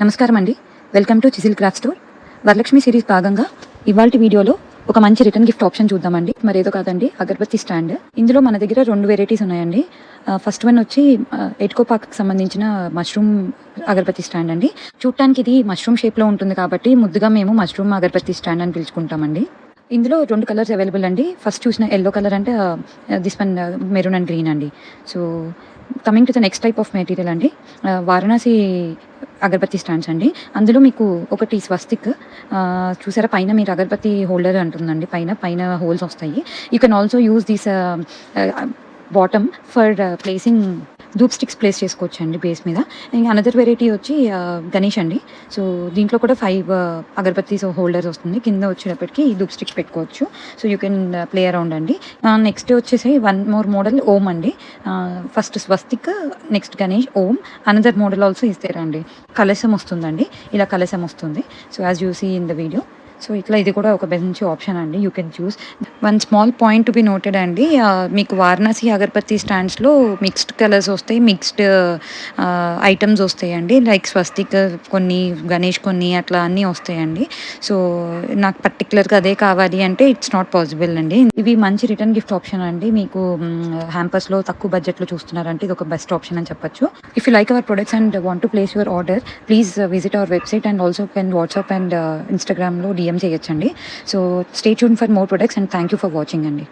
నమస్కారం అండి. Welcome to chisel craft store. Varalakshmi series భాగంగా ఇవాల్టి వీడియోలో ఒక మంచి రిటర్న్ గిఫ్ట్ ఆప్షన్ చూద్దామండి. మరేదో కాదండి, అగరబత్తి స్టాండ్. ఇందులో మన దగ్గర 2 వెరైటీస్ ఉన్నాయండి. ఫస్ట్ వన్ వచ్చి ఎట్కో పార్క్కి సంబంధించిన మష్రూమ్ అగరబత్తి స్టాండ్ అండి. చూడటానికి ఇది మష్రూమ్ షేప్లో ఉంటుంది కాబట్టి ముద్దుగా మేము మష్రూమ్ అగరబత్తి స్టాండ్ అని పిలుచుకుంటామండి. ఇందులో 2 కలర్స్ అవైలబుల్ అండి. ఫస్ట్ చూసిన ఎల్లో కలర్ అంటే this one maroon and green అండి. So coming to the next type of material అండి, వారణాసి అగరబత్తి స్టాండ్స్ అండి. అందులో మీకు ఒకటి స్వస్తిక్ చూసారా, పైన మీరు అగరబత్తి హోల్డర్ అంటుందండి, పైన హోల్స్ వస్తాయి. You can also use this bottom for placing dhoop sticks place చేసుకోవచ్చు అండి బేస్ మీద. ఇంకా అనదర్ వెరైటీ వచ్చి గణేష్ అండి. సో దీంట్లో కూడా 5 అగరబత్తీస్ హోల్డర్స్ వస్తుంది. కింద వచ్చేటప్పటికి ధూప్ స్టిక్స్ పెట్టుకోవచ్చు. So you can play around అండి. నెక్స్ట్ వచ్చేసి వన్ మోర్ మోడల్ ఓం అండి. First swastik, next Ganesh, Om. Another model also ఇస్తారండి. కలశం వస్తుందండి, ఇలా కలశం వస్తుంది. So as you see in the video. So ఇట్లా ఇది కూడా ఒక మంచి ఆప్షన్ అండి. You can choose. One small point to be noted అండి, మీకు వారణాసి అగరబత్తి స్టాండ్స్లో మిక్స్డ్ కలర్స్ వస్తాయి, మిక్స్డ్ ఐటమ్స్ వస్తాయండి. లైక్ స్వస్తిక్ కొన్ని, గణేష్ కొన్ని, అట్లా అన్నీ వస్తాయండి. సో నాకు పర్టికులర్గా అదే కావాలి అంటే ఇట్స్ నాట్ పాసిబుల్ అండి. ఇవి మంచి రిటర్న్ గిఫ్ట్ ఆప్షన్ అండి. మీకు హ్యాంపర్స్లో తక్కువ బడ్జెట్లో చూస్తున్నారంటే ఇది ఒక బెస్ట్ ఆప్షన్ అని చెప్పొచ్చు. If you like our products and want to place your order, please visit our website and also can WhatsApp and ఇన్స్టాగ్రామ్లో DM చేయొచ్చండి. So stay tune for more products and thank you for watching అండి.